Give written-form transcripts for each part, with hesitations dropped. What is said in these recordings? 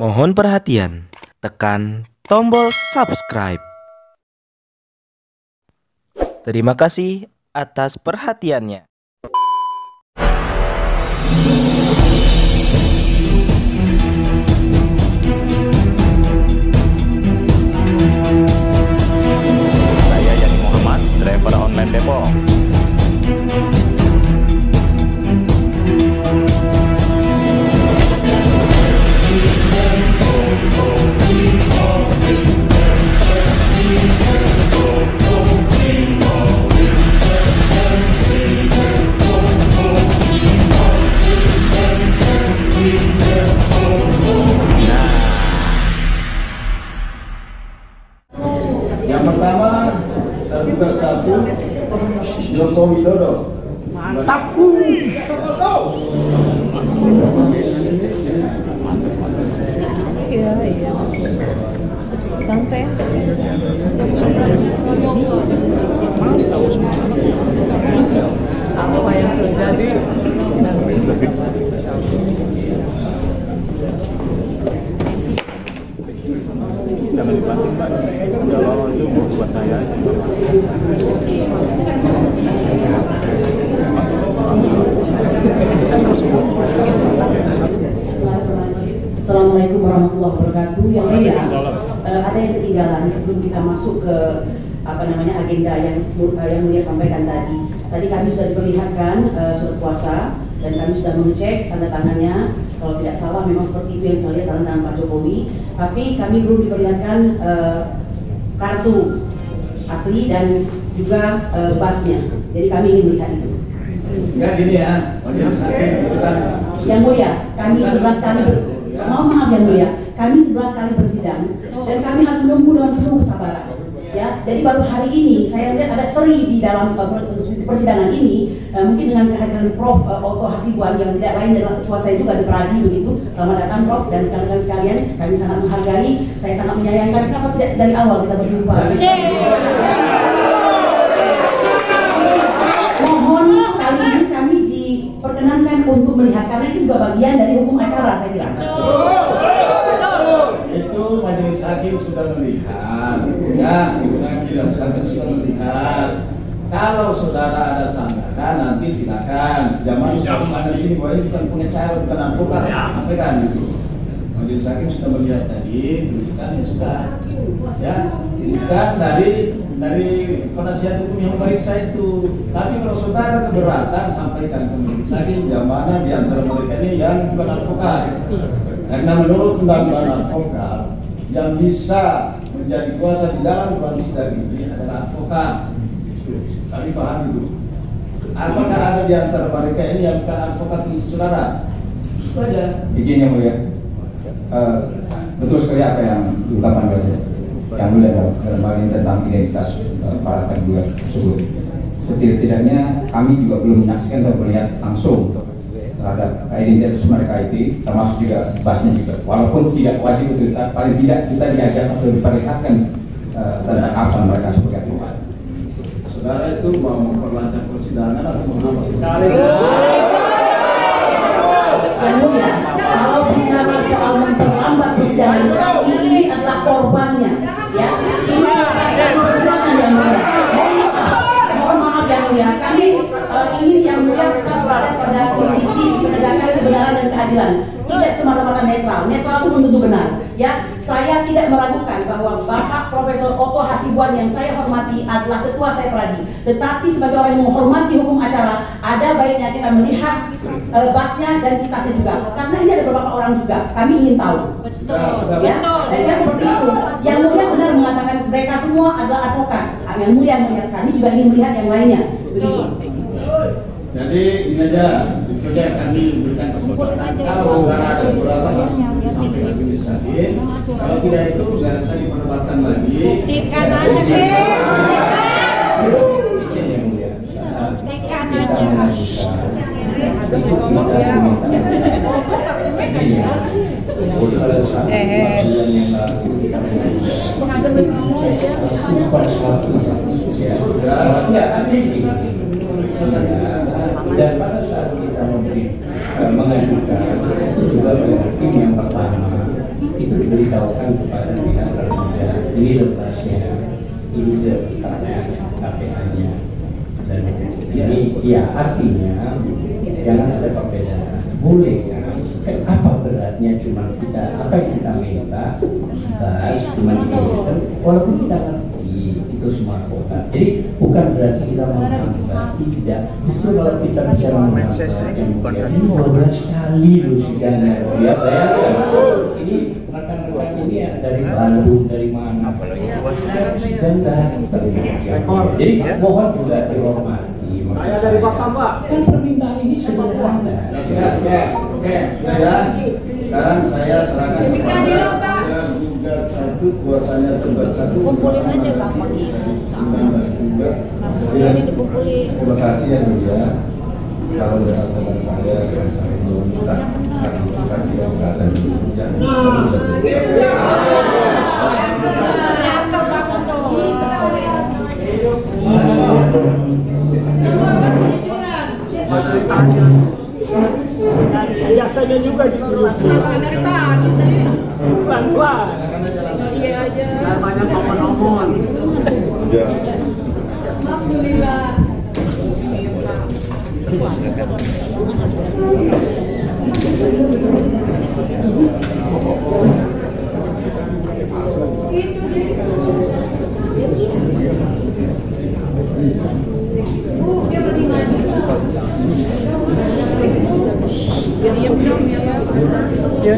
Mohon perhatian, tekan tombol subscribe. Terima kasih atas perhatiannya. Saya Yani Muhammad, driver online Depok. Yang pertama, tergugat 1, Joko Widodo. Mantap. Iya. Santai. Apa yang terjadi? Jangan dibantu, Mbak. Kalau itu buat saya. Assalamualaikum warahmatullahi wabarakatuh. Yang mulia, ada yang ketinggalan sebelum kita masuk ke agenda yang mulia sampaikan tadi. Tadi kami sudah diperlihatkan surat kuasa dan kami sudah mengecek tanda tangannya. Kalau tidak salah memang seperti itu yang saya lihat tanda tangan Pak Jokowi. Tapi kami belum diperlihatkan kartu asli dan juga basnya. Jadi kami ingin melihat itu. Enggak gini ya, Yang mulia, kami 11 kali maaf yang mulia, kami 11 kali bersidang dan kami harus menunggu dengan penuh kesabaran. Ya, jadi baru hari ini saya lihat ada seri di dalam persidangan ini, mungkin dengan kehadiran Prof. Otto Hasibuan yang tidak lain adalah ketua saya juga di Pradi begitu. Selamat datang Prof dan rekan-rekan sekalian, kami sangat menghargai, saya sangat menyayangkan kenapa tidak dari awal kita berjumpa. Mohon kali ini kami diperkenankan untuk melihat karena itu juga bagian dari hukum acara saya kira. itu majelis hakim sudah melihat, ya, jelaskan sudah melihat. Kalau saudara ada sanggahan nanti silakan. Jangan di sini bahwa ini bukan pengacara, bukan advokat, sampaikan gitu. Majelis hakim sudah melihat tadi, berikan ya sudah, ya, berikan dari penasihat hukum yang baik saya itu. Tapi kalau saudara keberatan, sampaikan ke majelis hakim yang mana di antara mereka ini yang bukan advokat. Karena menurut undang-undang advokat yang bisa menjadi kuasa di dalam persidangan ini adalah advokat. Kami paham itu. Apakah ada di antara mereka ini yang bukan advokat untuk saudara? Itu aja. Izin yang mulia. Betul sekali apa yang diungkapkan oleh yang mulia dalam hal ini tentang identitas para tergugat tersebut. Setidak-tidaknya kami juga belum menyaksikan atau melihat langsung terhadap identitas mereka itu, termasuk juga basnya juga. Walaupun tidak wajib itu, paling tidak kita diajak atau diperlihatkan tentang apa mereka sebagai advokat. Saudara itu mau memperlancar persidangan atau menghambat? Yang mulia, kalau bicara soal memperlambat persidangan, ini adalah korbannya, ya. Ini adalah persidangan yang mulia. Mohon maaf yang mulia, kami ingin yang mulia tetap berada pada kondisi penegakan kebenaran dan keadilan. Tidak semata-mata netral. Netral itu belum tentu benar. Ya, saya tidak meragukan bahwa Bapak Profesor Otto Hasibuan yang saya hormati adalah ketua saya Pradi. Tetapi sebagai orang yang menghormati hukum acara, ada baiknya kita melihat basnya dan kitasnya juga. Karena ini ada beberapa orang juga. Kami ingin tahu. Ya, dan seperti itu. Yang mulia benar mengatakan mereka semua adalah advokat. Yang mulia melihat, kami juga ingin melihat yang lainnya. Begitu. Jadi ini aja, itu aja kami berikan kesempatan. Kalau saudara ada beberapa sampai ke majelis hakim, kalau tidak itu nggak bisa diperdebatkan lagi. Buktikan aja deh. Izin yang mulia. Buktikan Kita aja. Dan pada saat kita mengajukan juga oleh hakim yang pertama memberitahukan kepada pihak terkait ini lembaga, ini KPA-nya, dan ini ya artinya jangan ada perbedaan. Boleh ya, apa beratnya cuma kita, apa yang kita minta bahas cuma kita, walaupun kita ngerti itu semua kota. Jadi bukan berarti kita menghambat, tidak. Justru kalau kita bicara menghambat yang ini 12 kali loh sidangnya, ya bayangkan. Ini rekan-rekan ini ya, dari Bandung, dari mana? Dan jadi mohon juga dihormati. Saya dari Batam, Pak. Kan permintaan ini sederhana. Oke, sudah ya. Sekarang saya serahkan kepada gugat satu, kuasanya tergugat satu. Kumpulin aja gampang gitu. Ini dikumpulin. Terima kasih ya Mulia. Kalau dengan teman saya belum kita tidak berada di Biasanya juga dipeluki. Dari tadi saya. Pelan-pelan. Iya aja. Namanya nomor-nomor. Alhamdulillah. Dia berdiri. Diam dong ya. Iya.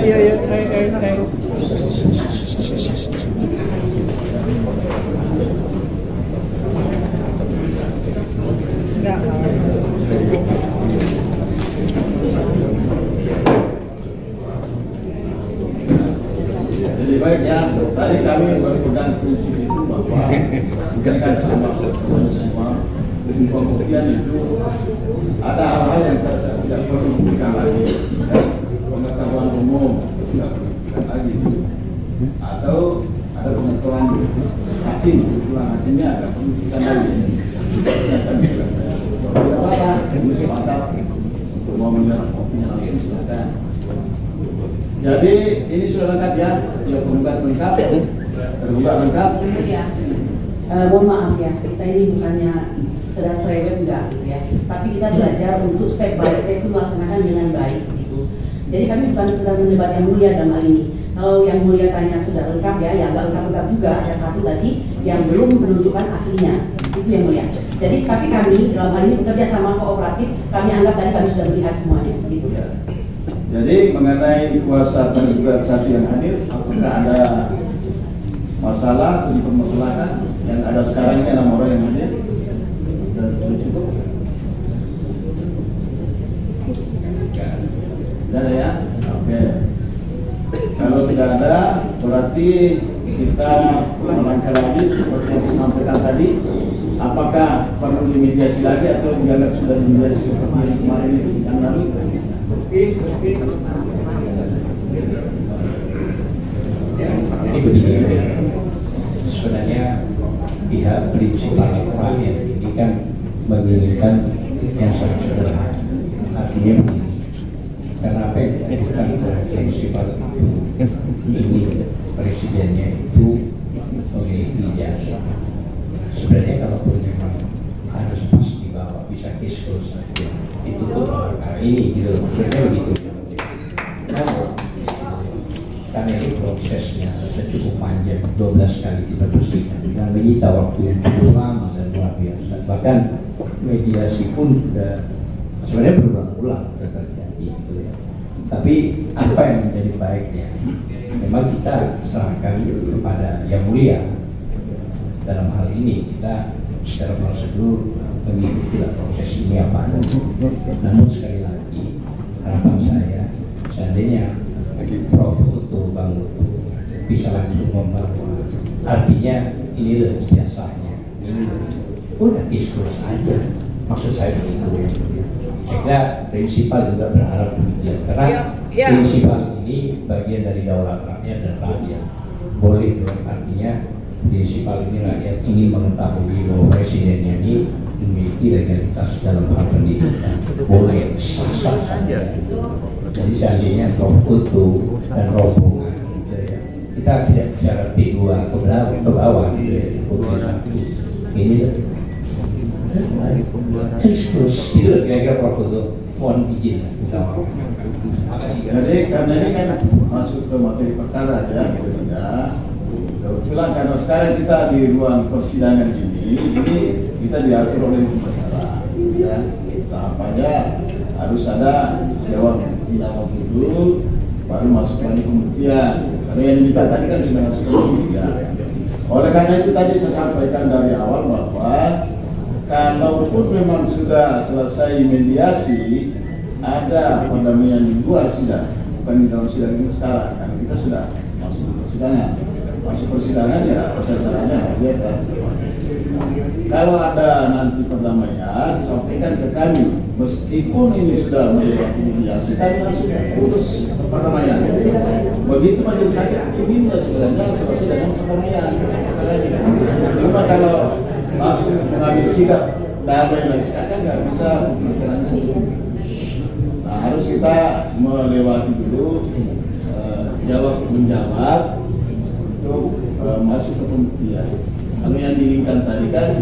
Jadi baik ya, tadi kami berpegang prinsip itu bahwa memberikan sama semua. Di pembuktian itu ada hal-hal yang tidak perlu diberikan lagi, pengetahuan umum tidak perlu diberikan lagi, atau ada pengetahuan hakim, pulang hakimnya agak perlu diberikan lagi. Tidak apa-apa, ini sepakat untuk mau menyerap kopinya langsung silakan. Jadi ini sudah lengkap ya, penggugat lengkap, tergugat lengkap. Mohon maaf ya, kita ini bukannya sekedar cerewet enggak gitu ya, tapi kita belajar untuk step by step itu melaksanakan dengan baik gitu. Jadi kami bukan sekedar mendebat Yang Mulia dalam hal ini. Kalau Yang Mulia tanya sudah lengkap ya nggak lengkap juga, ada satu tadi yang belum menunjukkan aslinya, itu Yang Mulia. Jadi tapi kami dalam hal ini bekerja sama kooperatif, kami anggap tadi kami sudah melihat semuanya gitu. Jadi mengenai kuasa tergugat satu yang hadir, apakah ada masalah atau dipermasalahkan? Yang ada sekarang ini 6 orang yang hadir. Sudah cukup? Tidak ada ya? Oke. Kalau tidak ada, berarti kita melangkah lagi seperti yang disampaikan tadi. Apakah perlu dimediasi lagi atau dianggap sudah dimediasi seperti yang kemarin yang lalu? Jadi begini, sebenarnya pihak prinsipal rakyat ini kan menginginkan yang sangat sederhana. Artinya begini, karena apa yang bukan prinsipal ini presidennya itu memiliki ijazah. Sebenarnya kalaupun memang harus pas dibawa bisa kiskul saja, itu tuh perkara ini gitu. Sebenarnya begitu. Karena ini prosesnya cukup panjang, 12 kali kita bersihkan dan menyita waktu yang cukup lama dan luar biasa. Bahkan mediasi pun sudah sebenarnya berulang-ulang sudah terjadi gitu ya. Tapi apa yang menjadi baiknya? Memang kita serahkan kepada Yang Mulia. Dalam hal ini kita secara prosedur mengikuti proses ini apa. Namun sekali lagi harapan saya seandainya Prof Utu Bang Utu bisa langsung membawa, artinya ini lebih jasanya, ini udah diskurs aja. Maksud saya begitu ya. Saya kira prinsipal juga berharap demikian karena prinsipal ini bagian dari daulat rakyat dan rakyat. Boleh dong, artinya prinsipal ini rakyat ingin mengetahui bahwa presidennya ini memiliki legalitas dalam hal pendidikan. Boleh sah-sah saja. Jadi seandainya Prof Utu dan rombongan gitu ya, kita tidak bicara P2 ke bawah ini terus itu kira-kira proposal mohon izin makasih. Jadi karena ini kan masuk ke materi perkara ya, kebetulan karena sekarang kita di ruang persidangan ini kita diatur oleh hukum acara ya, tahapannya harus ada jawab tidak itu baru masuk lagi pembuktian. Karena yang diminta tadi kan sudah masuk ke pembuktian. Oleh karena itu tadi saya sampaikan dari awal bahwa kalaupun memang sudah selesai mediasi, ada perdamaian di luar sidang, bukan di dalam sidang ini sekarang, karena kita sudah masuk persidangan. Masuk persidangan ya caranya dia kan. Kalau ada nanti perdamaian, sampaikan ke kami. Meskipun ini sudah melewati mediasi, kami langsung putus perdamaian. Begitu majelis hakim inginnya sebenarnya selesai dengan perdamaian. Cuma kalau langsung mengambil sikap damai lagi sekarang nggak bisa bicaranya sendiri. Nah, harus kita melewati dulu jawab menjawab untuk masuk ke pembuktian. Kalau yang diinginkan tadi kan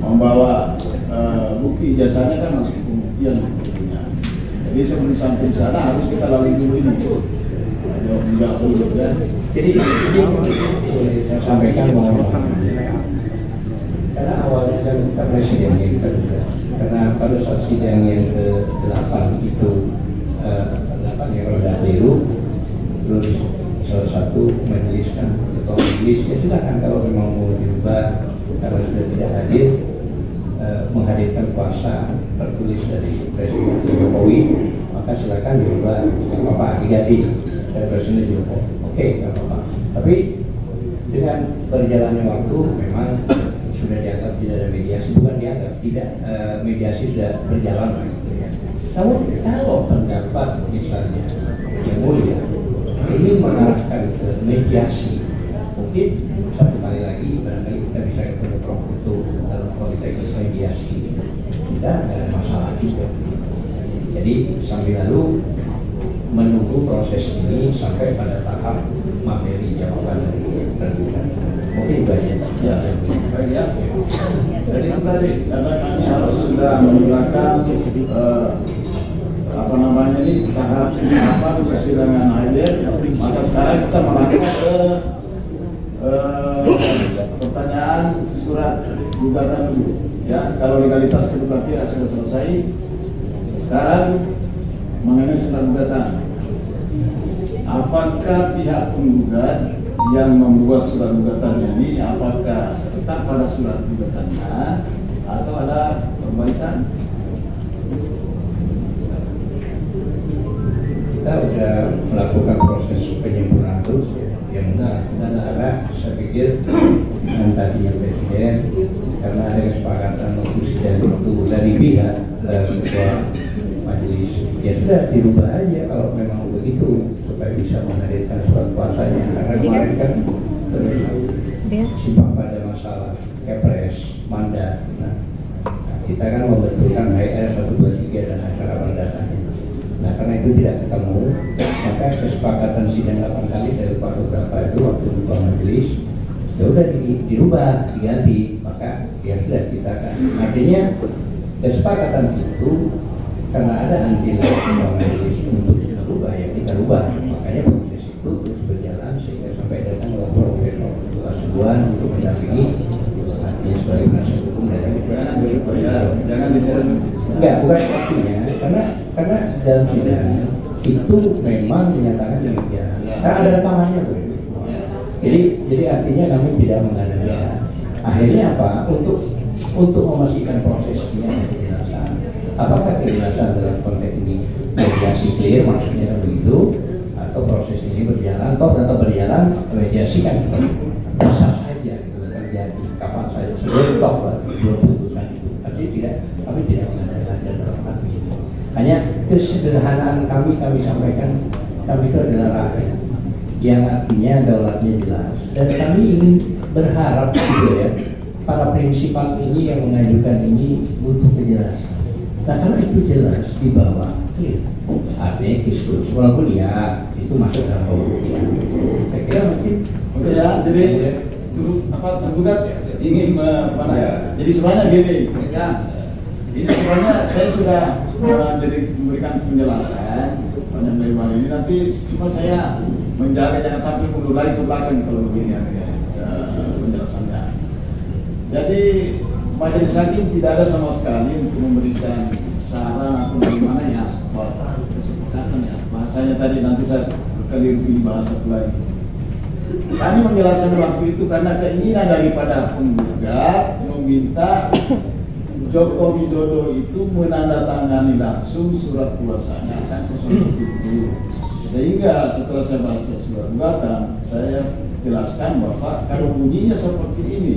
membawa bukti jasanya kan masuk ke pembuktian. Jadi sebelum sampai di sana harus kita lalui dulu ini. Jawab menjawab dulu ya. Jadi saya sampaikan bahwa karena awalnya kan kita presiden kita karena pada saat sidang yang ke-8 itu 8 yang roda biru, terus salah satu majelis kan ketua majelis ya silakan kalau memang mau dirubah karena sudah tidak hadir menghadirkan kuasa tertulis dari Presiden Jokowi maka silakan dirubah nggak apa-apa diganti dari Presiden Jokowi oke nggak apa-apa tapi dengan berjalannya waktu memang sudah dianggap tidak ada mediasi, bukan dianggap tidak mediasi sudah berjalan ya. Namun kalau pendapat misalnya yang mulia ini mengarahkan ke mediasi, mungkin satu kali lagi barangkali kita bisa ketemu Prof itu dalam konteks mediasi tidak ada masalah juga. Jadi sambil lalu menunggu proses ini sampai pada tahap materi jawaban dari tergugat. Mungkin itu aja. Ya, baik ya. Jadi itu tadi karena kami harus sudah menggunakan apa namanya ini tahap apa sesuai dengan akhir. Maka sekarang kita melangkah ke pertanyaan surat gugatan dulu. Ya, kalau legalitas kedua pihak sudah selesai, sekarang mengenai surat gugatan. Apakah pihak penggugat yang membuat surat gugatannya ini apakah tetap pada surat gugatannya atau ada perbaikan? Kita sudah melakukan proses penyempurnaan terus yang karena saya pikir dengan tadinya Presiden karena ada kesepakatan dari pihak ketua majelis ya sudah dirubah aja kalau memang begitu supaya bisa menghadirkan surat kuasanya karena kemarin kan simpang pada masalah kepres mandat kita kan membentukkan HR 123 dan acara perdatanya. Nah karena itu tidak ketemu maka kesepakatan sidang 8 kali dari Pak beberapa itu waktu ketua majelis ya udah dirubah diganti maka ya sudah kita kan artinya kesepakatan itu karena ada anti majelis untuk dirubah ya kita rubah makanya proses itu terus berjalan sehingga sampai datang Profesor Asuhan untuk mendampingi artinya sebagai penasihat hukum dari jangan diseret. enggak bukan waktunya karena dalam sidang itu memang menyatakan demikian karena ada rekamannya tuh jadi artinya kami tidak mengadakan akhirnya apa untuk memastikan prosesnya kejelasan apakah kejelasan dalam konteks ini mediasi clear maksudnya begitu atau proses ini berjalan atau berjalan mediasi kan bisa saja gitu terjadi kapan saja sebelum toh belum putusan itu tapi kami tidak mengadakan dalam hati itu hanya kesederhanaan kami sampaikan kami itu adalah rakyat yang artinya daulatnya jelas dan kami ingin berharap gitu ya para prinsipal ini yang mengajukan ini butuh kejelasan. Nah kalau itu jelas di bawah artinya kiskus walaupun ya itu masuk dalam pembuktian saya kira mungkin jadi tergugat ingin jadi sebenarnya gini ya, ini sebenarnya saya sudah memberikan penjelasan banyak lebar ini, nanti cuma saya menjaga jangan sampai mundur lagi ke belakang kalau begini penjelasannya. Jadi majelis hakim tidak ada sama sekali untuk memberikan saran atau bagaimana ya kesepakatan ya, bahasanya tadi nanti saya keliru bahasa lagi. Kami menjelaskan waktu itu karena keinginan daripada penggugat meminta Joko Widodo itu menandatangani langsung surat kuasanya kan 01 itu. Sehingga setelah saya baca surat gugatan, saya jelaskan bahwa kalau bunyinya seperti ini,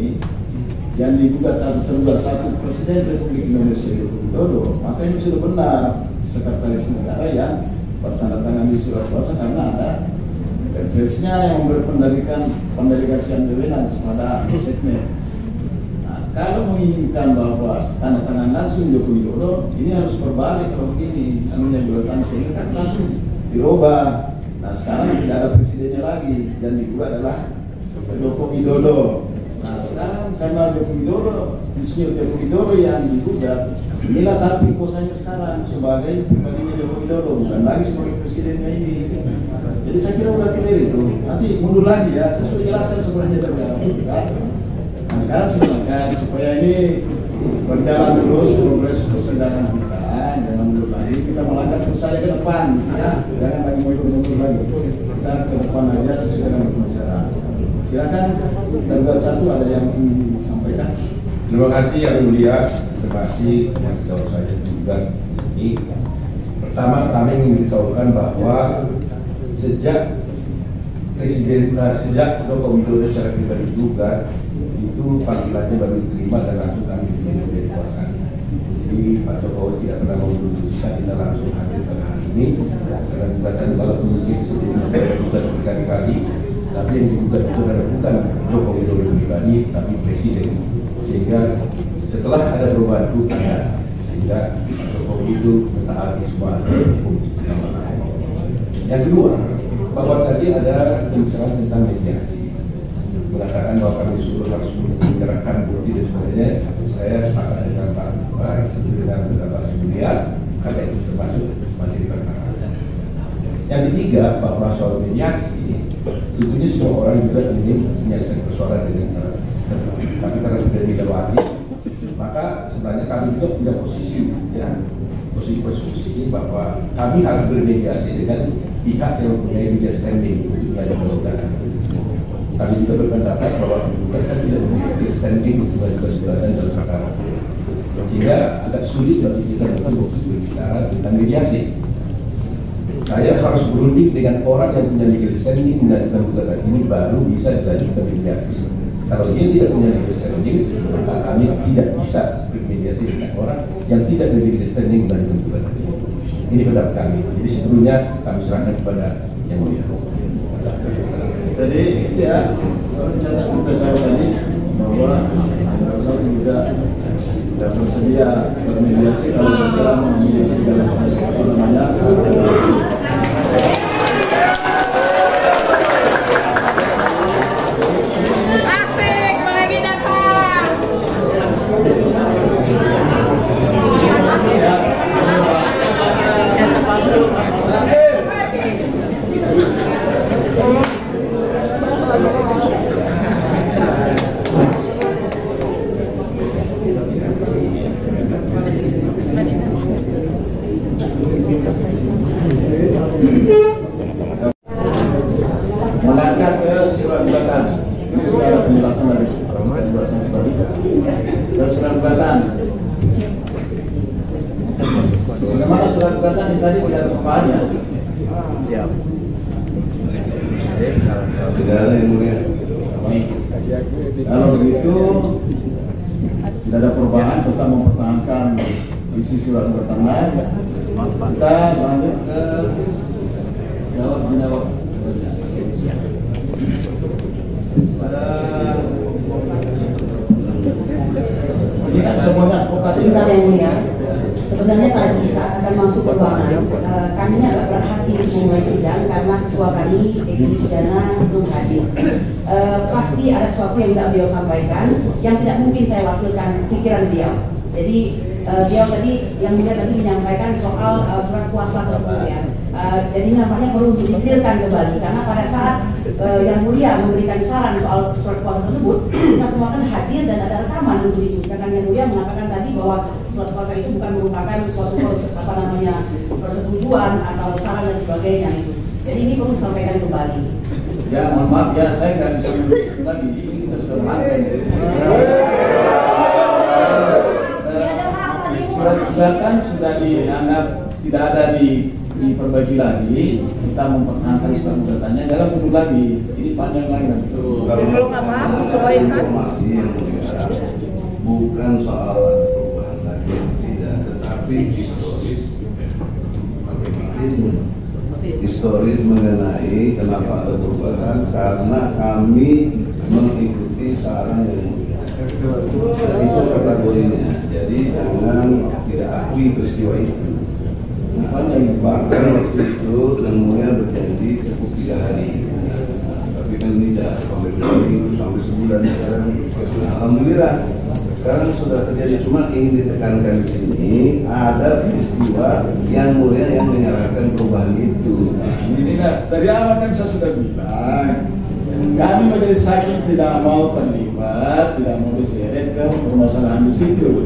yang digugat atau tergugat satu Presiden Republik Indonesia Joko Widodo, maka ini sudah benar sekretaris negara yang bertandatangani surat kuasa karena ada Presnya yang pendelegasian wewenang kepada seknek. Nah, kalau menginginkan bahwa tanda tangan langsung Joko Widodo, ini harus berbalik kalau begini, anunya bulatan sehingga kan langsung dirubah. Nah sekarang tidak ada presidennya lagi, dan digugat adalah Joko Widodo. Nah sekarang karena Joko Widodo, Insinyur Joko Widodo yang digugat, inilah tapi posanya sekarang sebagai pribadinya Joko Widodo, bukan lagi sebagai presidennya ini. Jadi saya kira udah clear itu. Nanti mundur lagi ya, saya sudah jelaskan sebenarnya dari awal. Nah sekarang sudah kan supaya ini berjalan terus progres persidangan kita, jangan mundur lagi. Kita melangkah terus saja ke depan, ya. Jangan lagi mundur lagi. Kita ke depan aja sesuai dengan pembicara. Silakan tergugat satu ada yang ingin disampaikan. Terima kasih yang mulia, terima kasih yang jauh saya juga ini. Pertama kami ingin beritahukan bahwa sejak Joko Widodo secara pribadi juga itu panggilannya baru diterima dan langsung kami dikuasai. Jadi Pak Jokowi tidak pernah memutuskan kita langsung hadir pada hari ini karena gugatan kalau mungkin sebelumnya digugat berkali-kali, tapi yang digugat itu adalah bukan Joko Widodo pribadi tapi Presiden, sehingga setelah ada perubahan hukum sehingga Pak Jokowi itu mentaati semua hukum. Yang kedua, bahwa tadi ada pembicaraan tentang mediasi, mengatakan bahwa kami suruh harus menyerahkan bukti dan sebagainya. Saya sepakat dengan Pak Ketua, setuju dengan Bapak Surya, karena itu termasuk materi perkara. Yang ketiga, bahwa soal mediasi, tentunya semua orang juga ingin menyelesaikan persoalan dengan tenang. Tapi karena sudah dilewati, maka sebenarnya kami juga punya posisi, ya, posisi ini bahwa kami harus bermediasi dengan pihak yang mempunyai legal standing untuk mengajukan. Kami juga berpendapat bahwa penggugat tidak memiliki legal standing untuk mengajukan dalam perkara, sehingga agak sulit bagi kita untuk berbicara tentang mediasi. Saya harus berunding dengan orang yang punya legal standing mengajukan gugatan ini baru bisa dilanjutkan mediasi. Kalau dia tidak punya legal standing, maka kami tidak bisa bermediasi dengan orang yang tidak memiliki legal standing mengajukan gugatan. Ini pendapat kami. Jadi sebelumnya kami serahkan kepada yang mulia. Jadi ya, kita tahu tadi bahwa Rosa juga tidak bersedia bermediasi kalau sudah memiliki dalam apa namanya. Asik, lagi datang. Melangkah ke surat gugatan. Ini sudah ada penjelasan dari penjelasan tadi. Ke surat gugatan. Bagaimana surat gugatan ini tadi tidak ada perubahan ya? Ya. Tidak ada yang mulia. Kalau begitu tidak ada perubahan, tetap mempertahankan isi surat gugatan. Kita lanjut ke jawab. Ini kan semuanya advokat. Sebentar yang mulia. Sebenarnya tadi saat akan masuk ke ruangan, kami agak berhati memulai sidang karena ketua kami, Egi Sudana, belum hadir. Pasti ada sesuatu yang tidak beliau sampaikan, yang tidak mungkin saya wakilkan pikiran beliau. Jadi beliau tadi, yang beliau tadi menyampaikan soal surat kuasa tersebut ya. Jadi nampaknya perlu didetailkan kembali karena pada saat yang mulia memberikan saran soal surat kuasa tersebut, kita semua kan hadir dan ada rekaman untuk itu. Sedangkan yang mulia mengatakan tadi bahwa surat kuasa itu bukan merupakan suatu persetujuan atau saran dan sebagainya itu. Jadi ini perlu disampaikan kembali. Ya mohon maaf ya, saya nggak bisa menuliskan lagi. Ini kita sudah makan. Surat gugatan sudah dianggap tidak ada diperbaiki lagi. Kita mempertahankan surat gugatannya dalam bentuk lagi. Ini panjang lagi kan. Kalau informasi yang bukan soal perubahan lagi tidak, tetapi historis mengenai kenapa ada perubahan, karena kami mengikuti saran yang itu kategorinya. Jadi jangan tidak akui peristiwa itu. Bahkan waktu itu yang mulia berjanji cukup 3 hari. Tapi kan tidak sampai 2 minggu, sampai sebulan sekarang. Alhamdulillah sekarang sudah terjadi. Cuma ingin ditekankan di sini ada peristiwa yang mulia yang menyarankan perubahan itu. Ini dari awal kan saya sudah bilang, kami majelis hakim tidak mau terlibat, tidak mau diseret ke permasalahan di situ.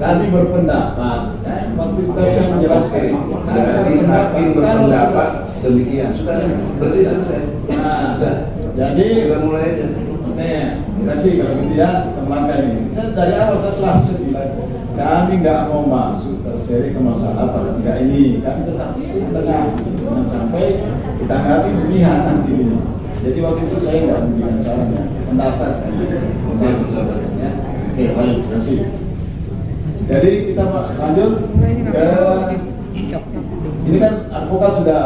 Kami berpendapat, waktu kita sudah menjelaskan. Dari hakim berpendapat demikian sudah berarti selesai. Nah, jadi kita mulai aja. Terima kasih kalau gitu ya, teman-teman ini. Dari awal saya selalu bilang, kami nggak mau masuk terseret ke masalah pada pihak ini. Kami tetap tengah, jangan sampai kita nggak melihat nanti ini. Jadi waktu itu saya nggak memberikan sarannya, pendapat. Oke, baik, terima kasih. Jadi kita lanjut ke ini kan advokat sudah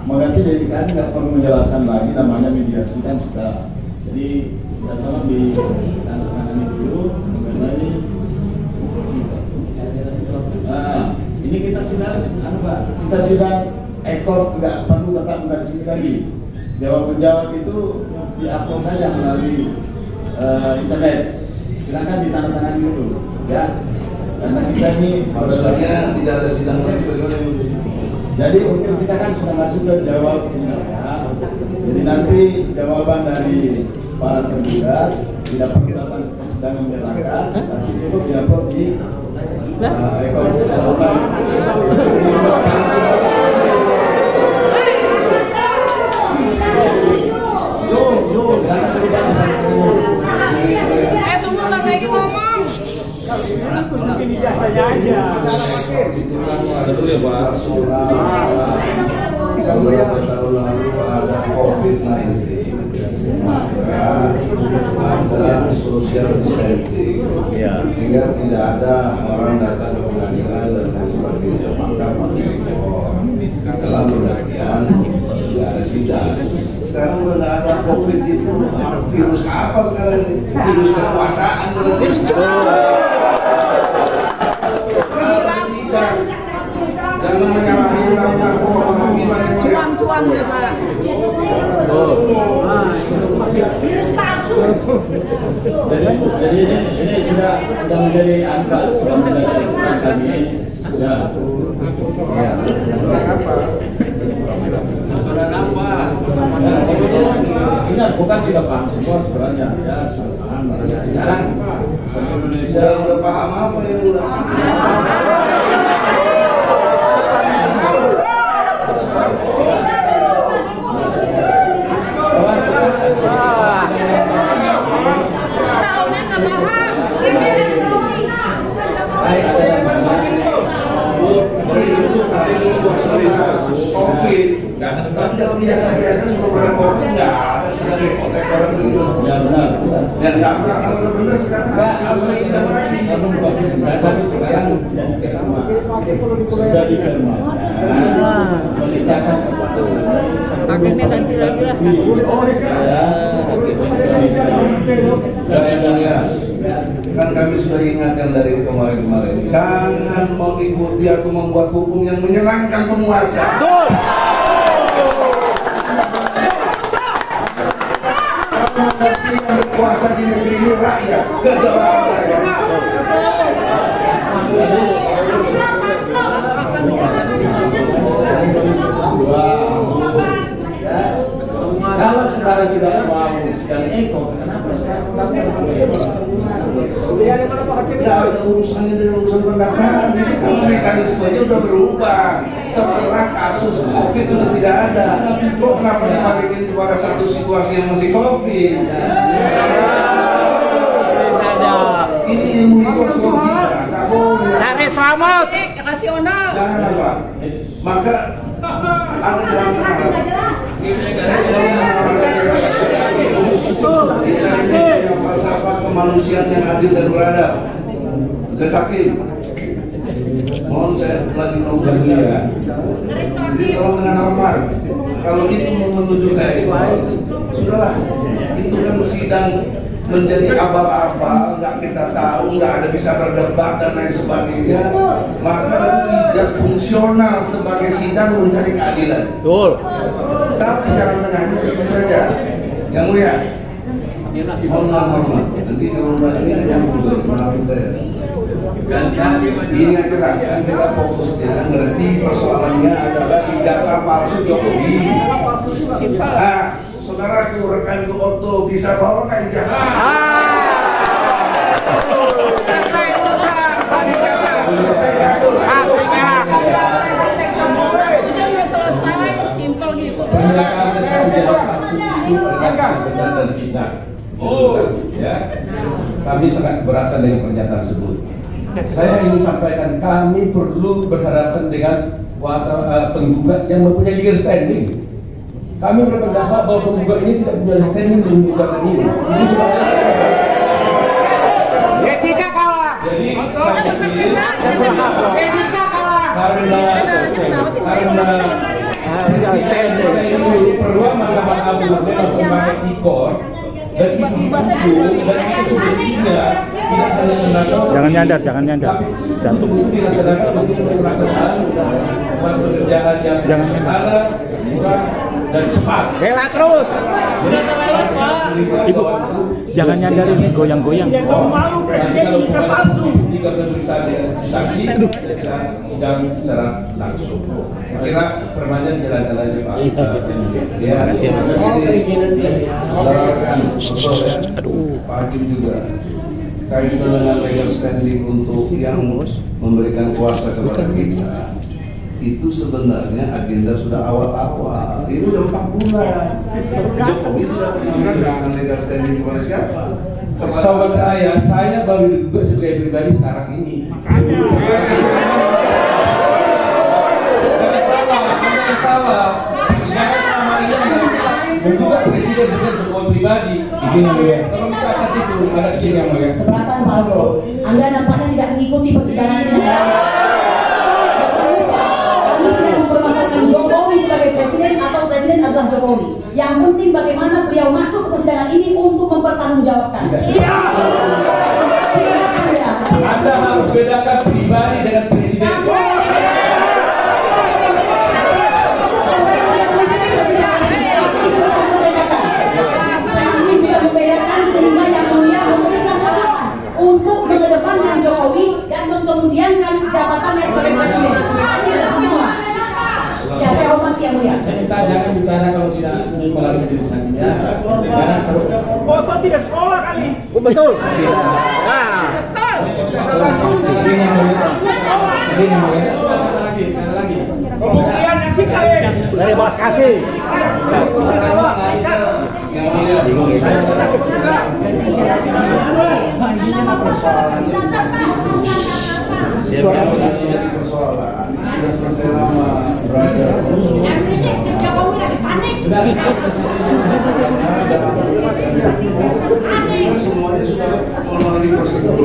mengerti, jadi kan nggak perlu menjelaskan lagi, namanya mediasi kan sudah. Jadi kita tolong ditandatangani dulu mengenai. Nah, ini kita sidang, kita sidang ekor, nggak perlu tetap di sini lagi. Jawab-jawab itu diupload saja melalui internet. Silakan ditandatangani dulu, ya. Karena kita ini Maksudnya tidak ada sidang lagi bagaimana? jadi untuk kita kan sudah masuk ke jawab ya. Jadi nanti jawaban dari para tergugat tidak perlu datang ke sidang menyerahkan, tapi cukup diupload di ekor online. Tunggu Bang Regi ngomong. Tunjukin ijazahnya aja. Beberapa tahun lalu ada COVID-19, maka ada social distancing, sehingga tidak ada orang datang ke pengadilan dan lain sebagainya. Maka dalam pengertian tidak ada sidang. Sekarang udah nggak ada COVID itu, virus apa sekarang ini? Virus kekuasaan berarti. Jangan menyalahi undang-undang kehakiman. Cuan-cuan ya saya. Virus palsu. Jadi ini sudah menjadi angka, sudah menjadi kami. Ya. Ini bukan sudah paham semua sebenarnya, ya sudah paham. Sekarang Indonesia Udah paham apa yang udah? COVID, kan biasa-biasa sebelum COVID nggak ada sidang ekotek orang itu. ya benar. Dan nggak pernah kalau benar sekarang Enggak, harus sidang lagi. tapi sekarang sudah di firma. Menikahkan Paketnya ganti lagi lah. Ya, Kan kami sudah ingatkan dari kemarin-kemarin, jangan mengikuti atau membuat hukum yang menyerangkan penguasa. Yang berkuasa di negeri ini rakyat, kedaulatan rakyat. Kalau saudara tidak mau sekali ekor, kenapa sekarang tidak ada urusannya dengan urusan pendaftaran. Jadi kan mekanismenya sudah berubah. Setelah kasus COVID sudah tidak ada. Kok kenapa dibalikin kepada satu situasi yang masih COVID? Ini ilmu itu harus logika. Nggak boleh. Cari selamat, rasional. Jangan apa. Maka ada jalan tengah. Kita punya falsafah kemanusiaan yang adil dan beradab. Tetapi mohon saya lagi mengucapkan ya. Jadi tolong dengan hormat. Kalau itu menunjukkan sudahlah. Itu kan sidang menjadi abal-abal, nggak kita tahu, nggak ada bisa berdebat dan lain sebagainya. Maka tidak fungsional sebagai sidang mencari keadilan. Betul. Tapi jalan tengahnya itu saja. Yang mulia, mohon hormat. Nanti kalau ini yang maafin saya. Ini aja kan kita fokusnya ngerti persoalannya adalah ijazah palsu Jokowi. Nah, saudaraku rekan Otto bisa bawa kan ijazah? Dan fitnah. Ya, kami sangat keberatan dengan pernyataan tersebut. Saya ingin sampaikan kami perlu berhadapan dengan kuasa penggugat yang mempunyai legal standing. Kami berpendapat bahwa penggugat ini tidak punya standing menggugatkan ini. Ini sudah Jessica kalah. Jadi saya pikir Jessica kalah. karena perluan Mahkamah Agung memang memakai ikor dan itu hukum dan itu semestinya tidak hanya menangkap Jangan nyandar. jantung itu dilaksanakan untuk pemerataan pekerjaan yang setara, murah dan cepat. Bela terus. Ibu, jangan nyandar ini goyang-goyang. Malu presiden bisa palsu. Jika pemeriksaan saksi sidang secara langsung. Kira permainan jalan-jalan aja Pak. Ya, terima kasih Mas. Aduh, Pak Hakim juga kaitan dengan legal standing untuk yang memberikan kuasa kepada kita. Itu sebenarnya agenda sudah awal-awal. Ini udah 4 bulan. Jokowi tidak pernah memberikan legal standing kepada siapa? Sahabat saya baru juga sebagai pribadi sekarang ini. Salah. Jangan sama juga presiden bukan Jokowi pribadi. Kalau misalkan itu ada yang mulia. Keberatan Pak Aldo, Anda nampaknya tidak mengikuti persidangan ini. Kami tidak mempermasalahkan Jokowi sebagai presiden atau presiden adalah Jokowi. Yang penting bagaimana beliau masuk ke persidangan ini untuk mempertanggungjawabkan. Anda harus bedakan pribadi dengan presiden. Untuk mengedepankan Jokowi dan mengemudiankan jabatannya sebagai presiden. Siapa yang hormat yang mulia? Saya minta jangan bicara kalau tidak melalui majelis hakim ya. Jangan sebut. Kok tidak sekolah kali? Betul. Nah. Ada lagi. Kemudian yang sih dari Bos Kasih. Persoalan sudah selesai lama, brother. Semuanya sudah melalui prosedur.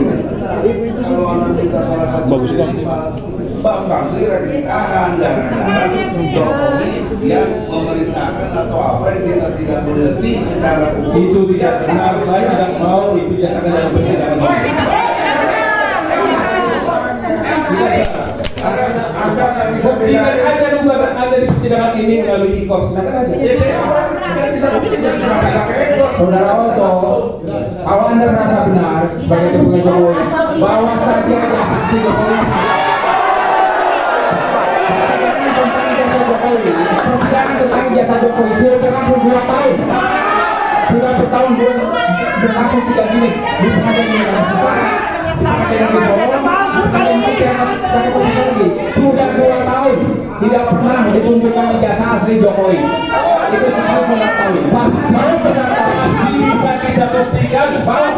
Kalau anak kita salah satu bagus banget. Bambang kira ditahan dan Jokowi yang memerintahkan atau apa yang kita tidak mengerti secara umum. Itu tidak benar. Saya tidak mau dibicarakan dalam persidangan ini. Anda nggak bisa Tidak bedakan. ada gugatan Anda di persidangan ini melalui e-court. Silakan aja. Ya, saya bisa buktikan kenapa pakai ekor. Saudara Oto, kalau Anda merasa benar sebagai dukungan Jokowi, bawa saja ke aksi Jokowi. Persidangan tentang jasa Jokowi sudah berlangsung 2 tahun. Sudah bertahun berlangsung 3 juli di pengadilan negeri sudah 2 tahun tidak pernah ditunjukkan ijazah asli Jokowi. Itu semua sudah tahu. Mas, mau sudah tahu bisa kita buktikan bahwa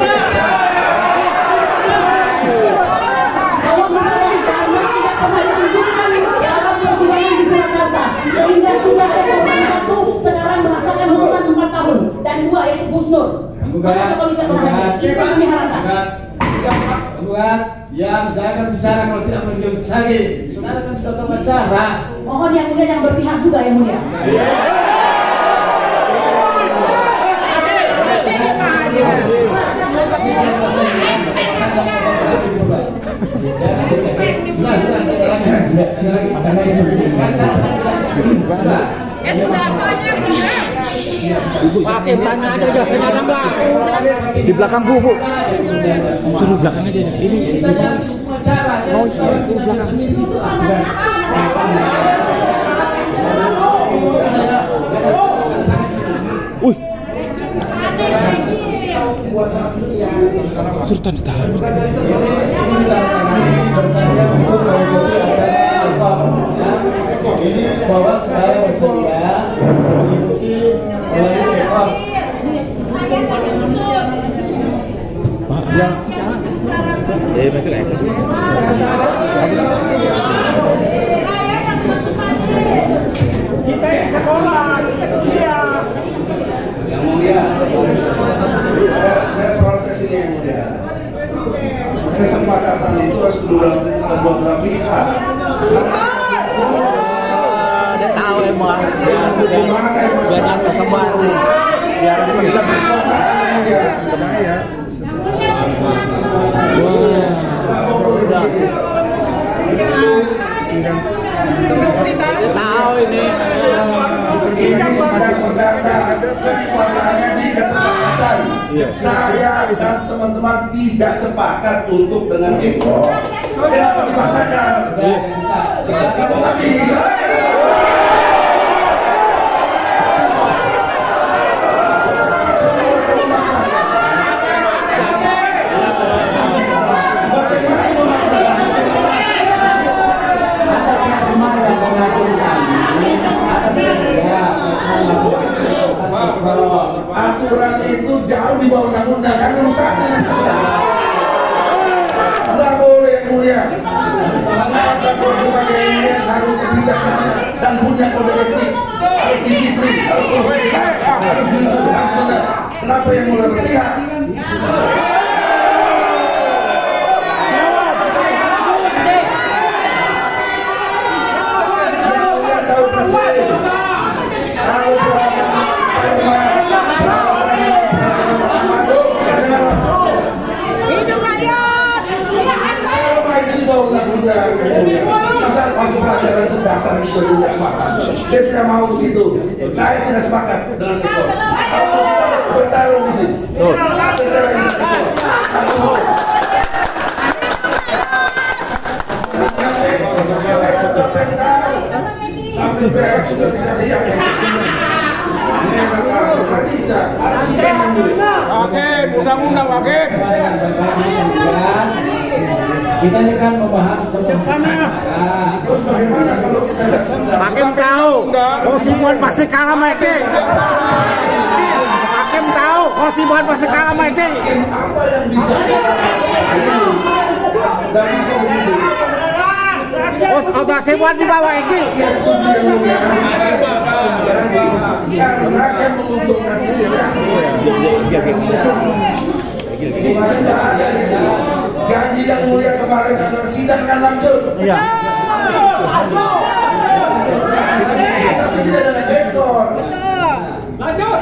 sehingga sudah ada korban 1 sekarang merasakan hukuman 4 tahun dan 2 yaitu Gus Nur. Maka Jokowi tidak pernah hadir. Itu kami harapkan. Yang jangan bicara kalau tidak menjawab lagi. Saudara kan sudah tahu bicara. Mohon yang mulia jangan berpihak juga yang mulia. Pakai tanya aja jasanya ada nggak? Di belakang Bu. Suruh belakang aja. Ini Mau di belakang. Wih. Suruh tanda tangan. Bahwa saya bersedia mengikuti rekor. Masuk ya. Kita sekolah, kita kuliah. Yang mulia, saya protes ini yang mulia. Kesepakatan itu harus kedua belah pihak. Dia tahu emang, dia nyangka sebar nih. Biar dibilang. Dia tahu ini. Ini sedang berdata, kenyataannya di kesepakatan. Saya dan teman-teman tidak sepakat untuk dengan ekor. Kenapa dipaksakan? Tidak bisa. Aturan itu jauh di bawah undang-undang kan rusaknya. Tidak boleh yang mulia. Mengapa kau sebagai yang harusnya bijaksana dan punya kode etik, harus disiplin, harus berhormat, harus jujur, harus benar. Kenapa yang mulai berpihak? Tahu persis. Hidup rakyat. Asal masuk pelajaran sedasar historia Pak. Saya tidak mau begitu. Saya tidak sepakat dengan itu. Bertarung di sini. Sampai berak sudah bisa lihat. Nggak bisa. Harus sidang yang mulia. Hakim, undang-undang hakim. kita ini kan membahas Sana. Terus bagaimana kalau kita tidak sedang? Hakim tahu. Kosibuan pasti kalah sama Eke. Hakim tahu. Kosibuan pasti kalah sama Eke. Apa yang bisa? Tidak bisa begitu. Kosibuan di bawah Eke. Ya setuju yang mulia. Karena akan menguntungkan diri. Kemarin tidak ada itu. Janji yang mulia kemarin adalah sidang akan lanjut. Iya. tapi tidak dengan ekor. Betul. Lanjut.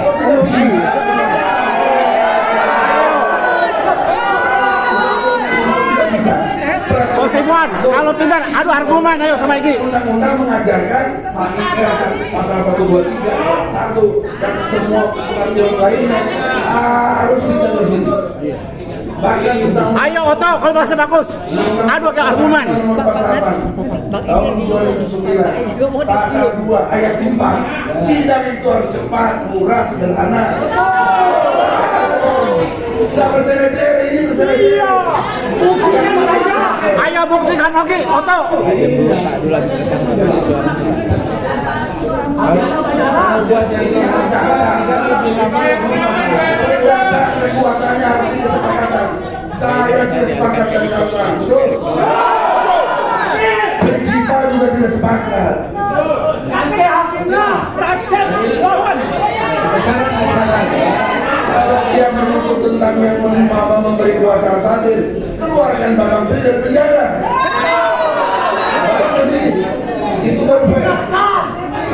Tidak bisa. Oh Simuan, kalau pintar, adu argumen ayo sama Egi. Undang-undang mengajarkan pasal 123 dan semua peraturan lainnya harus dijaga di sini. Bahkan Ayo Oto, kalau bahasa bagus, adu ke argumen. Tahun 2009 pasal 2 ayat 4 sidang itu harus cepat, murah, sederhana. Tidak bertele-tele, ini bertele-tele. Ayo buktikan lagi, Oto. Kekuatannya harus disepakatan. Saya tidak sepakat dengan kawan. Betul. Prinsipal juga tidak sepakat. Nanti hakimnya rakyat lawan. Sekarang kalau dia menuntut tentang yang memberi kuasa al-Fadil, keluarkan Bang Menteri dari penjara. Itu baru fair.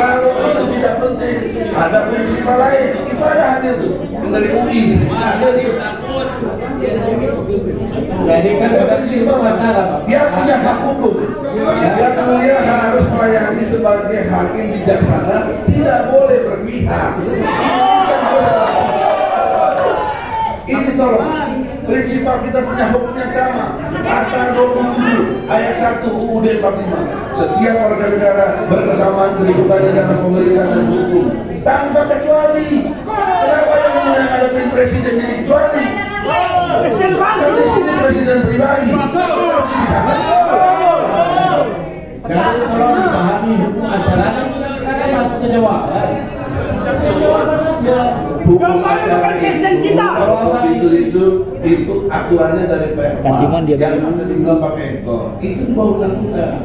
Kalau itu tidak penting, ada prinsipal lain, itu ada hadir tuh dari UI, ada itu. Jadi kan prinsipal masalah, Pak. Dia punya hak hukum. Dia kemudian harus melayani sebagai hakim bijaksana, tidak boleh berpihak. Ini tolong, prinsipal kita punya hukum yang sama. Pasal 27 ayat 1 UUD 45. Setiap warga negara berkesamaan kedudukannya dalam pemerintahan dan hukum tanpa kecuali. Kenapa yang menghadapi presiden ini kecuali? Karena sini presiden pribadi. Jangan kalau dipahami hukum acara kan kita kan masuk ke Jawa. Hukum acara itu aturannya dari PMK yang nanti dibilang pakai ekor itu di bawah undang-undang,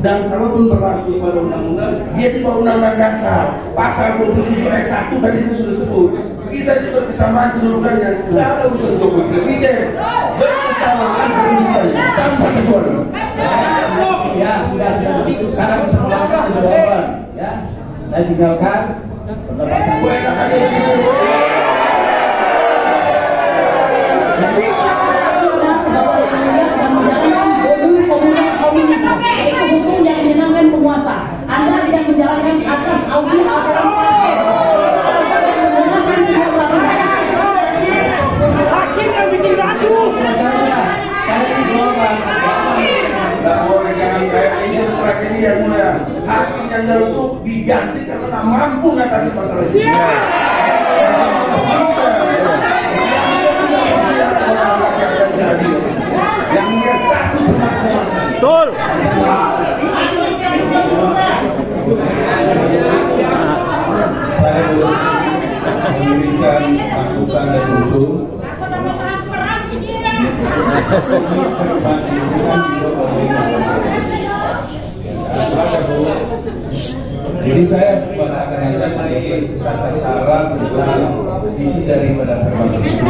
dan kalaupun berlaku pada undang-undang dia di bawah undang-undang dasar pasal 27 ayat 1 tadi itu sudah sebut. Kita juga kesamaan kedudukannya, tidak ada urusan Jokowi presiden, berkesamaan kedudukannya tanpa kecuali. Ya sudah begitu, sekarang semua jawaban ya saya tinggalkan pendapatan gue. Itu hukum yang menyenangkan penguasa. Anda tidak menjalankan asas audit Hakim yang bikin gaduh. Tidak boleh, jangan kayak ini tragedi yang mulia. Hakim yang nyeletuk diganti karena nggak mampu ngatasi masalah ini. Yang dia takut sama penguasa. Betul. Saya memberikan masukan dan usul. Jadi saya bacakan aja sedikit tata cara tentang isi daripada firman tersebut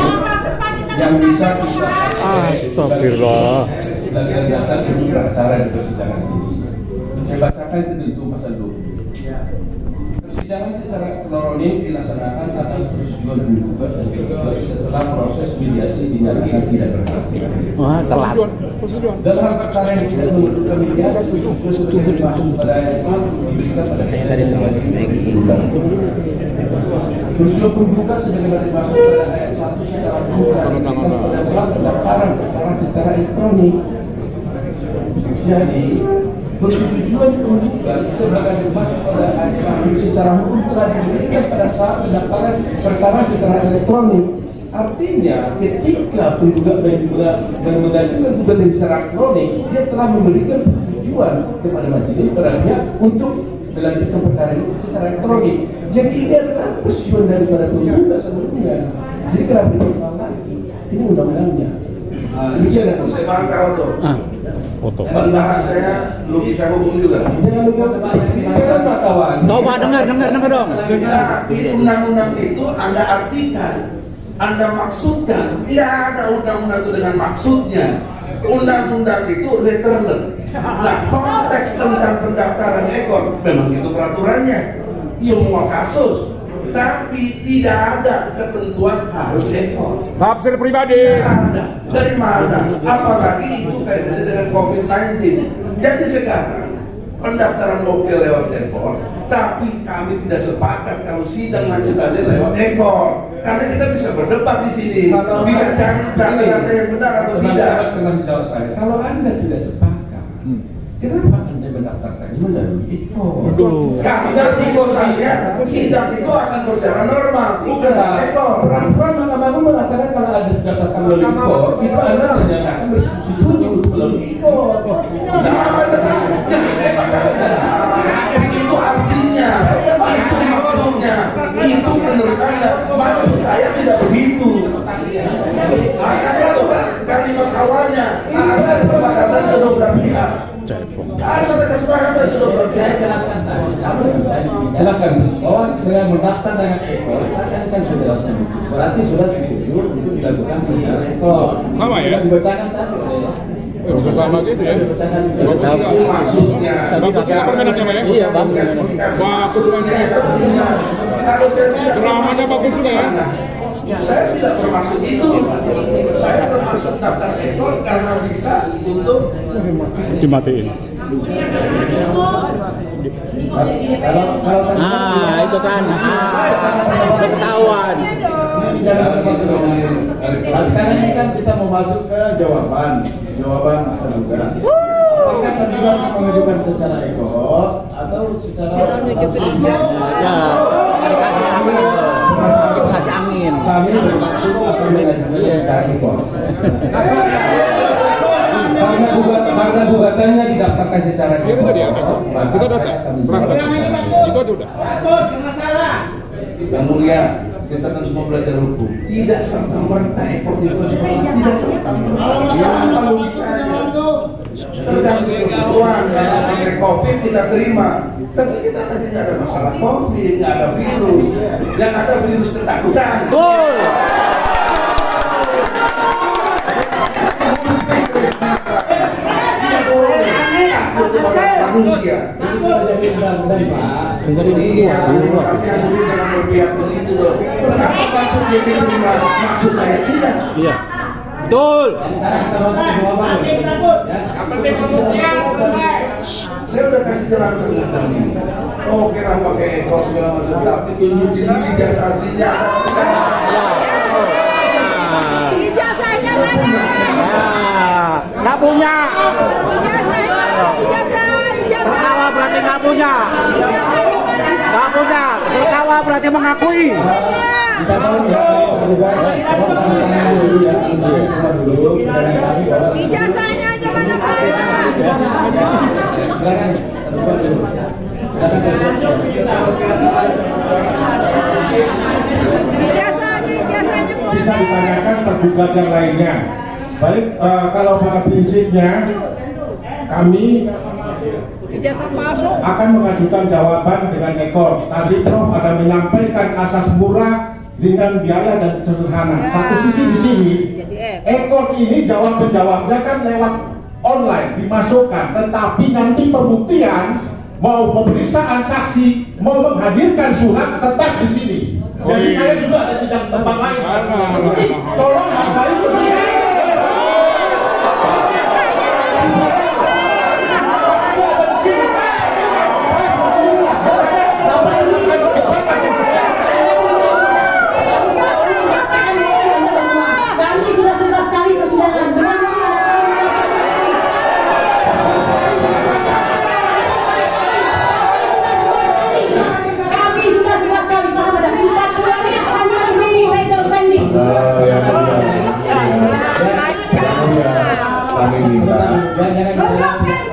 yang bisa kita Astagfirullah. sebagai dasar untuk acara di persidangan ini. Saya bacakan itu tentu pasal 20. Persidangan secara kronologis dilaksanakan atas persetujuan penggugat dan tergugat setelah proses mediasi dinyatakan tidak bersalah. Wah, telat. Dalam perkara yang tidak membutuhkan mediasi, sudah dibahas pada ayat 1 diberikan pada tadi peristiwa penggugat sebagaimana dimaksud pada ayat 1 secara umum pada saat pendaftaran perkara secara elektronik. Jadi persetujuan penggugat sebagaimana dimaksud pada ayat 1 secara hukum telah diberikan pada saat pendaftaran perkara secara elektronik. Artinya ketika penggugat mengajukan gugatan secara elektronik, dia telah memberikan persetujuan kepada majelis terhadap untuk melanjutkan perkara itu secara elektronik. Jadi ini adalah persetujuan daripada penggugat sebelumnya. Jadi kenapa dipersoalkan lagi? Ini undang-undangnya. Saya bantah tuh. Foto. Bantahan saya logika hukum juga. Jangan lupa pak kawan. Coba dengar dong. Nah, di undang-undang itu Anda artikan, Anda maksudkan. Tidak ada undang-undang itu dengan maksudnya. Undang-undang itu letterless. Nah, konteks tentang pendaftaran ekor memang itu peraturannya. semua kasus, tapi tidak ada ketentuan harus ekor. Tafsir pribadi. Tidak ada. Dari mana? Apalagi itu kaitannya dengan COVID-19. Jadi sekarang pendaftaran mobil lewat ekor, tapi kami tidak sepakat kalau sidang lanjutannya lewat ekor. Karena kita bisa berdebat di sini, bisa cari data-data yang benar atau tidak. Kalau Anda tidak sepakat, kenapa Anda mendaftarkannya melalui ekor? Karena ekor saja sidang itu akan berjalan normal, bukan ekor. Peraturan Mahkamah Agung mengatakan kalau ada daftarkan melalui ekor, itu Anda menyatakan bersetuju melalui ekor. Itu artinya, itu maksudnya, itu menurut Anda. Maksud saya tidak begitu. Makanya itu kan kalimat awalnya ada kesepakatan kedua belah pihak. Harus ada kesepakatan kedua belah pihak. Saya jelaskan tadi, silakan bahwa dengan mendaftar dengan ekor, kan saya jelaskan itu. Berarti sudah setuju untuk dilakukan secara ekor. Sama ya? Dibacakan tadi oleh. Bisa sama gitu ya? Bisa sama. Maksudnya, bagus ya permenaknya ya? Iya, bagus. Bagus banget. Kalau saya tidak Ceramahnya bagus juga ya? Saya tidak bermaksud itu. Saya bermaksud daftar ekor karena bisa untuk Dimatiin. Itu kan, udah ketahuan. Nah, sekarang ini kan kita mau masuk ke jawaban terduga. Apakah terduga mengajukan secara ekor atau secara Ya, dikasih angin. Dikasih angin. Kami bermaksud secara ekor. Karena gugatannya didaftarkan secara Iya betul dia. Kita data, serang data. Itu aja udah. Yang mulia, kita kan semua belajar hukum. Tidak serta merta ekor itu tidak serta merta. Tergantung kebutuhan. Kalau COVID tidak terima, tapi kita tadi nggak ada masalah COVID, nggak ada virus. Yang ada virus ketakutan. Betul. Manusia itu sudah jadi undang-undang Pak. Kami jangan berpihak begitu loh. Kenapa maksud dia diterima? Maksud saya tidak. Iya. Betul. sekarang kita masuk ke jawaban. Saya udah kasih jalan tengah tadi. Oh, kira pakai ekor segala macam, tapi tunjukin dulu ijazah aslinya. Ijazahnya mana? Nggak punya. Ijazah. Tertawa berarti nggak punya. Nggak punya. Tertawa berarti mengakui. Ijazahnya aja mana Pak? Ijazahnya Kita ditanyakan tergugat yang lainnya. Baik, kalau pada prinsipnya kami akan mengajukan jawaban dengan ekor. Tadi Prof ada menyampaikan asas murah dengan biaya dan sederhana. Satu sisi di sini, ekor ini jawab-jawabnya kan lewat online dimasukkan, tetapi nanti pembuktian mau pemeriksaan saksi, mau menghadirkan surat tetap di sini. Jadi saya juga ada sidang tempat lain. Jadi tolong hargai itu sendiri. Kami minta supaya tidak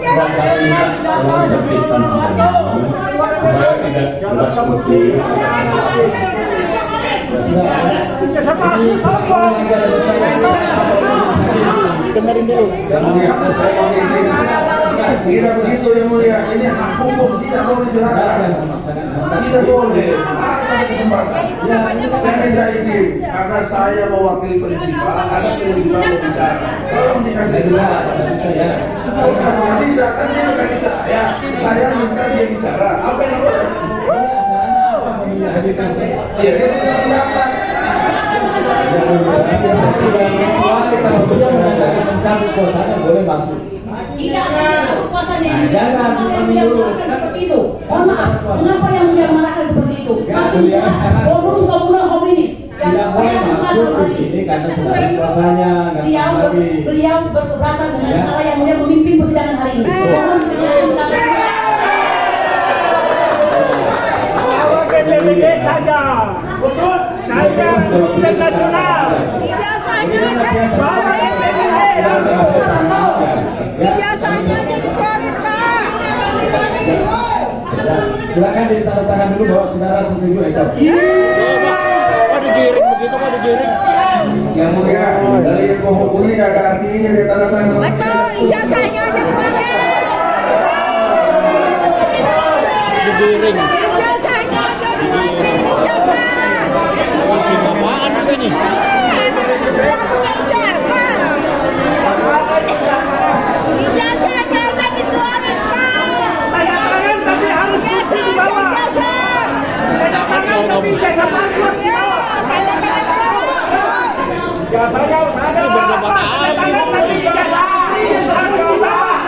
jelas putih. Dengerin dulu. Tidak begitu yang mulia. Ini hak hukum, tidak boleh dijelaskan. Tidak boleh. Ada kesempatan. Saya minta izin karena saya mewakili prinsipal. Ada prinsipal yang bicara. Tolong dikasih kesempatan saya. Kalau bisa kan dia kasih ke saya. Saya minta dia bicara. Apa yang boleh? hadirkan saya. Iya, dia punya pendapat. Kecuali kalau beliau mengatakan mencabut kuasanya boleh masuk. Tidak ada kuasanya. Jangan dulu. Seperti itu. Oh maaf, kenapa yang menyamakan seperti itu? Forum Komunal Komunis. Tidak boleh masuk di sini karena sudah ada kuasanya. Beliau berkeberatan dengan cara yang mulia memimpin persidangan hari ini. PBB saja. Betul. Saya internasional. Ijazahnya jadi kuarit. Ijazahnya jadi kuarit, Pak. Silakan ditandatangan dulu bahwa saudara setuju itu. Kok digiring begitu, kok digiring? Yang mulia, dari yang menghubungi ini gak ada artinya dia tanda tangan. Betul, ijazahnya jadi kuarit. Digiring. Ijazahnya jadi kuarit, ijazah. Bikin apaan apa ini? Ijazahnya jadi kuarit, Pak. Tangan tapi harus di bawah. Tangan tapi ijazah harus di bawah. Ijazahnya harus ada. Tangan tapi ijazah harus di bawah.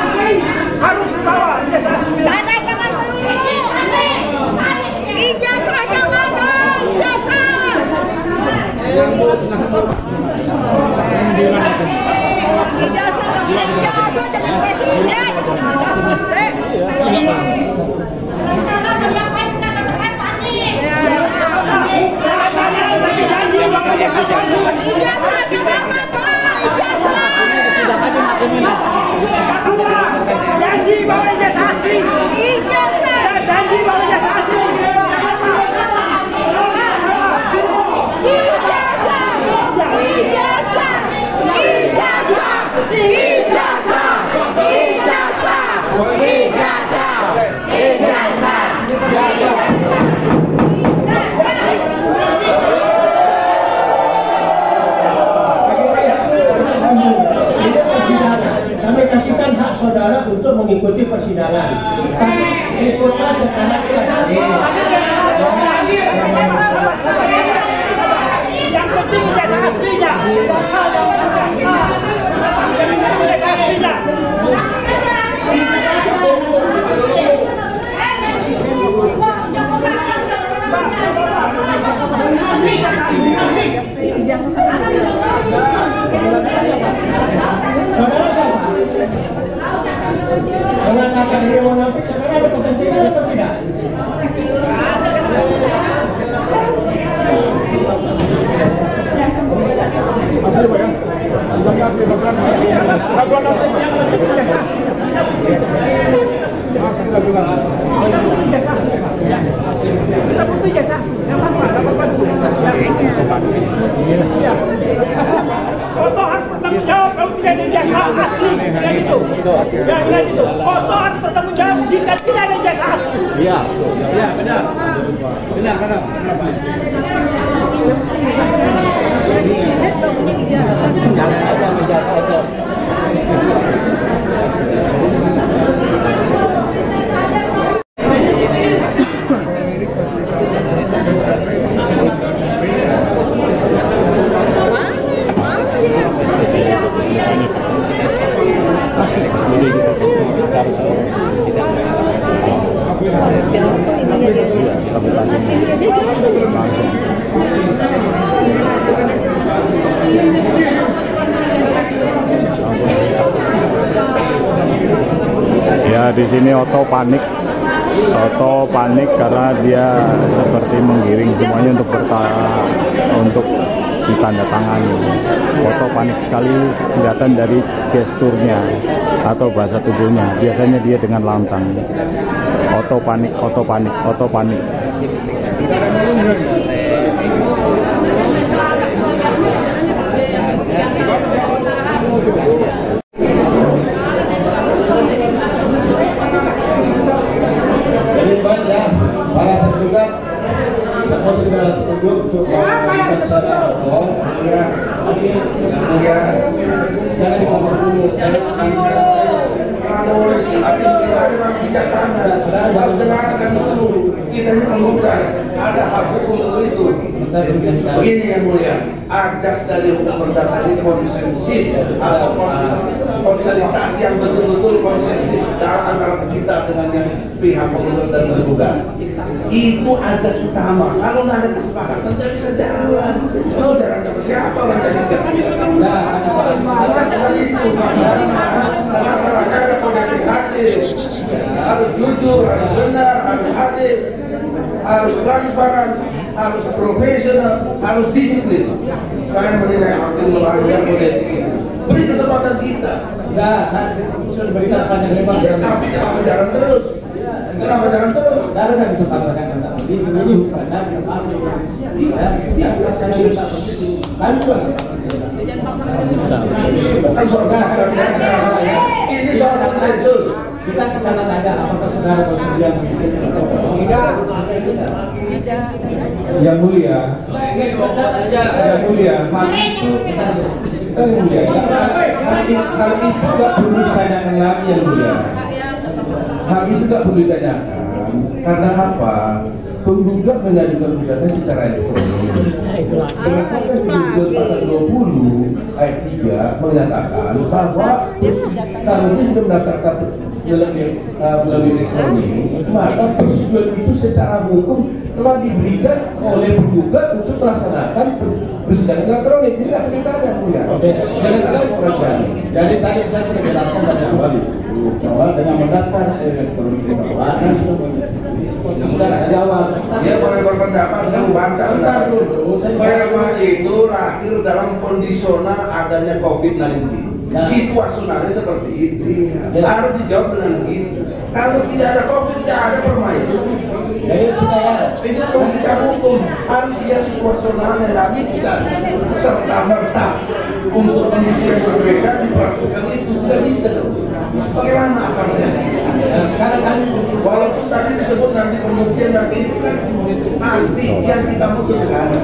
Harus di bawah ijazah. Tanda tangan dulu. Ijazahnya mana? Ijazah. Ijazah jadi presiden. Ijazahnya mana, Pak? Ijazah. Janji bawa ijazah asli. Ijazah. Janji bawa ijazah asli. Kami kasihkan hak saudara untuk mengikuti persidangan. Ikutlah secara Yang penting ijazah aslinya. mengatakan dia munafik, saudara ada kepentingan atau tidak? Foto harus bertanggung jawab kalau tidak ada ijazah asli, tidak gitu. Ya, tidak gitu. Foto harus bertanggung jawab jika tidak ada ijazah asli. Iya. Iya, benar. Benar, benar. Sekalian aja ijazah aja. Ya, di sini Otto panik karena dia seperti menggiring semuanya untuk ditandatangani. Otto panik sekali, kelihatan dari gesturnya atau bahasa tubuhnya. Biasanya dia dengan lantang. Otto panik. Jadi baik ya, para tergugat semua sudah setuju untuk melakukan secara hukum. Ya, tapi ya, jangan dipotong dulu. Kalau tapi kita memang bijaksana, harus dengarkan dulu. Kita ini menggugat, ada hak hukum untuk itu. Begini yang mulia, ajas dari hukum perdata ini konsensus atau konsentrasi yang betul-betul konsensus antara kita dengan yang pihak penggugat dan tergugat. Itu ajas utama. Kalau nggak ada kesepakatan, tidak bisa jalan. Lo jangan sama siapa orang jadi bukan itu masalahnya ada kode etik hadir, harus jujur, harus benar, harus hadir, harus transparan, harus profesional, harus disiplin. Saya menilai hakim melanggar kode etik itu. Beri kesempatan kita. Ya, saya sudah berikan panjang lebar. Tapi kenapa jalan terus? Kenapa jalan terus? Karena nggak bisa paksakan anda. Ini bukan saya minta maaf. Saya minta kami juga. Bukan soal ini soal konsensus. Kita catat aja apakah saudara bersedia mengikuti atau tidak. Yang mulia, yang mulia, hal itu hal itu nggak perlu ditanyakan lagi yang mulia. Hal itu nggak perlu ditanyakan. Karena apa? Penggugat mengajukan gugatan secara elektronik. Berdasarkan pasal 20 ayat 3 menyatakan bahwa kalau dia sudah mendaftarkan melalui elektronik, maka persetujuan itu secara hukum telah diberikan oleh penggugat untuk melaksanakan persidangan elektronik. Ini nggak perintahkan, ya. Jadi tadi saya sudah jelaskan pada awal itu bahwa dengan mendaftar elektronik kan sudah dari awal. Dia boleh berpendapat saya bangsa Perma itu lahir dalam kondisional adanya COVID-19. Situasionalnya seperti itu. Harus dijawab dengan begitu. Kalau tidak ada COVID, tidak ada Perma itu. Jadi sudah ya. Itu logika hukum. Harus dia situasionalnya lagi bisa serta-merta untuk kondisi yang berbeda diperlakukan itu tidak bisa. Bagaimana akarnya? Sekarang kan walaupun tadi disebut nanti pembuktian nanti itu kan nanti yang kita putuskan.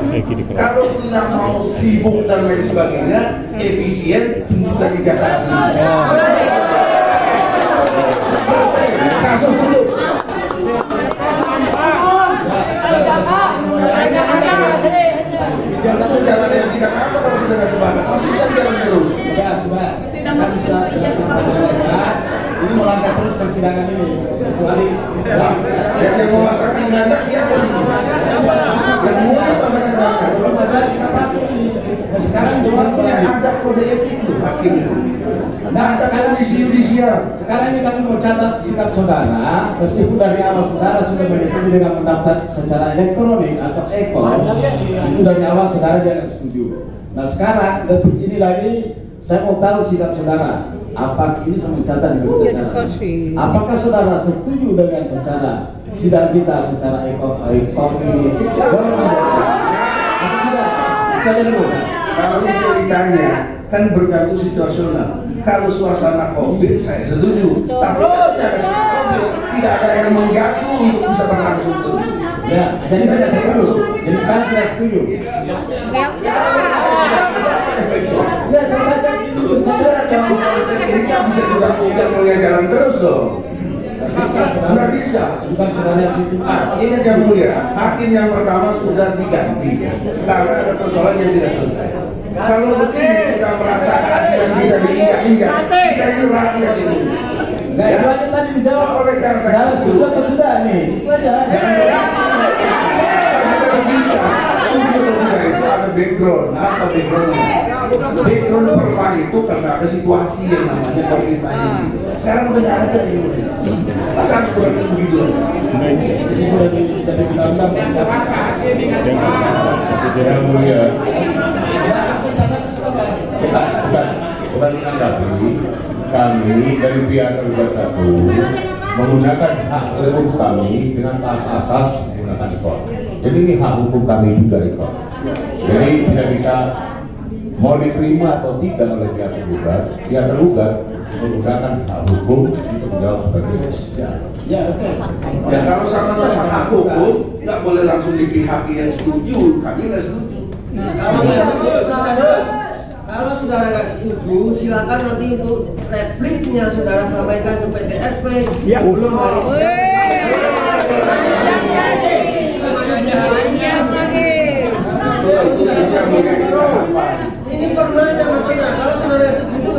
Kalau tidak mau sibuk dan lain sebagainya, efisien tunjukkan ijazah asli. Kasus dulu. Ijazah itu jalan yang sidang apa kalau kita nggak sepakat? Masih jalan terus. Ya, sudah. Kami sudah jelaskan pada ini melangkah terus persidangan ini kecuali yang mau masakan ganda siapa? Yang mau masakan ganda belum ada kita pakai ini. Sekarang jawabnya ada kode etik loh hakim. Nah sekarang di judisial. Sekarang ini kami mau catat sikap saudara, meskipun dari awal saudara sudah mengikuti dengan mendaftar secara elektronik atau itu dari awal saudara jangan setuju. Nah sekarang detik ini lagi saya mau tahu sikap saudara. Apa ini saya mencatat di berita acara. Apakah saudara setuju dengan secara sidang kita secara ekonomi? Kalau itu ditanya kan bergantung situasional. Kalau suasana COVID saya setuju. Tapi kalau tidak ada COVID, tidak ada yang mengganggu untuk bisa berlangsung terus. Ya, jadi tidak setuju. Jadi sekarang tidak setuju. Ya, saya baca itu. Saya dalam politik ini kan bisa juga tidak boleh jalan terus dong. Tidak bisa. Ini yang mulia. Hakim yang pertama sudah diganti karena ada persoalan yang tidak selesai. Kalau begini kita merasa keadilan kita diinjak-injak, kita ini rakyat ini. Nah, itu aja tadi dijawab oleh karena sudah atau tidak nih. Itu aja. Itu ada background. Apa backgroundnya? Background Perma itu karena ada situasi yang namanya COVID-19. Sekarang udah nggak ada ini. Masa kurang begitu? Ini sudah jadi undang-undang. Yang mulia, bukan menanggapi, kami dari pihak tergugat 1 menggunakan hak hukum kami dengan taat asas menggunakan ikon. Jadi ini hak hukum kami juga ikon. Jadi tidak bisa mau diterima atau tidak oleh pihak tergugat, pihak tergugat menggunakan hak hukum untuk menjawab seperti itu. Ya, ya kalau sama-sama hak hukum nggak boleh langsung dipihaki yang setuju, kami nggak setuju. Kalau saudara nggak setuju, silakan nanti untuk repliknya saudara sampaikan ke PTSP. Ya, belum hari Ini pernahnya makanya kalau saudara setuju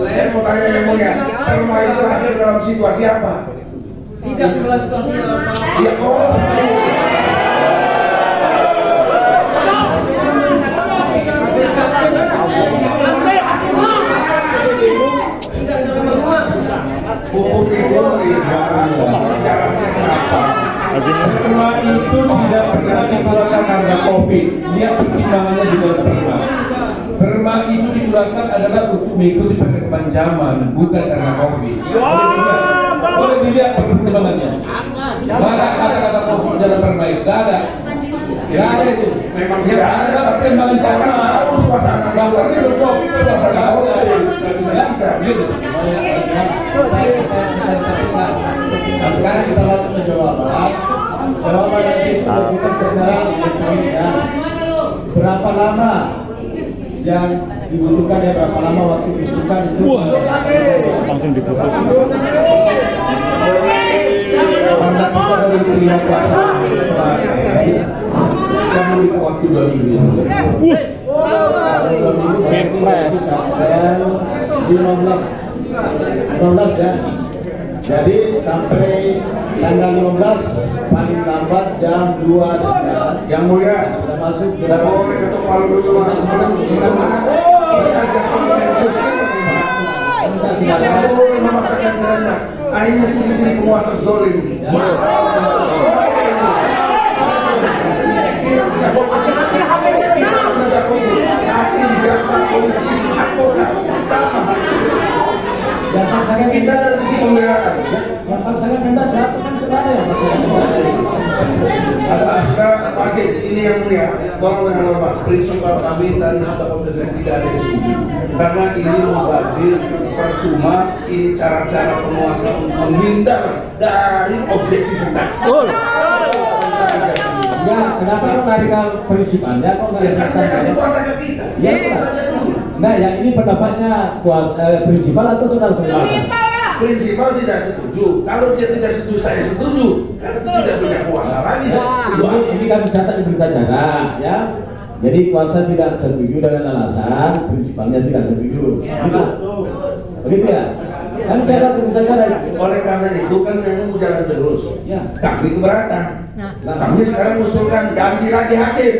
Saya mau tanya yang mulia, perma itu hadir dalam situasi apa? tidak dalam situasi apa. Ya kok. Hukum itu sejarahnya kenapa? Perma itu tidak pernah dikeluarkan karena COVID. Dia pertimbangannya juga perma. Perma itu dikeluarkan adalah untuk mengikuti perkembangan zaman, bukan karena COVID. Boleh dilihat pertimbangannya. Mana kata-kata COVID dalam perma itu tidak ada. Tidak ada itu. Memang tidak ada, tapi perkembangan perma. tahu suasana situasi suasana COVID. Nggak bisa kita. Nah, sekarang kita langsung ke jawaban. Jawaban nanti bukan secara elektronik ya. Berapa lama yang dibutuhkan ya, berapa lama waktu dibutuhkan itu? Langsung diputus. Karena kita dari terima kuasa yang memiliki waktu 2 minggu. 2 minggu Pilpres. dan 15 ya. Jadi sampai tanggal 15 paling lambat jam 2 sudah. Yang mulia, Sudah masuk. tidak boleh ketuk palu dulu mas. Tidak boleh memaksakan kehendak. Akhirnya ciri-ciri penguasa zolim. Hakim, jaksa, polisi, advokat, sama. Jangan sangat Kita dari segi pembelaan. Jangan sangat minta siapa kan saudara yang Ada sekarang pagi ini yang mulia, tolong dengan hormat. Prinsipal kami tadi sudah komunikasi tidak ada yang setuju. Karena ini mubazir, percuma, ini cara-cara penguasa untuk menghindar dari objektivitas. Betul. Ya, kenapa kok radikal prinsipalnya kok nggak Karena kasih kuasa ke kita. Ya, nah, yang ini pendapatnya prinsipal atau saudara-saudara? Prinsipal tidak setuju. Kalau dia tidak setuju, saya setuju. Karena tidak punya kuasa lagi. Ini kan dicatat di berita acara, ya. Jadi kuasa tidak setuju dengan alasan prinsipalnya tidak setuju. Begitu ya? Kan cara berita acara. Oleh karena itu kan yang mau jalan terus. Ya, kami keberatan. Nah, kami sekarang usulkan ganti lagi hakim.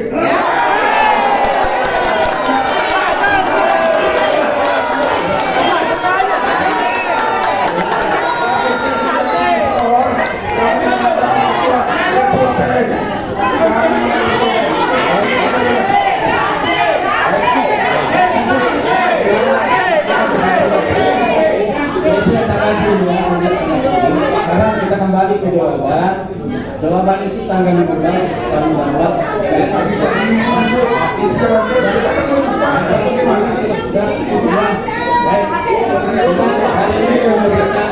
Sekarang kita kembali ke jawaban. Jawaban itu tanggal 15 paling lambat. Bisa dimasuk. Itu jalan terus. Kita kan belum sepakat. Bagaimana sih? Sudah cukup. Baik. Kita hari ini memberikan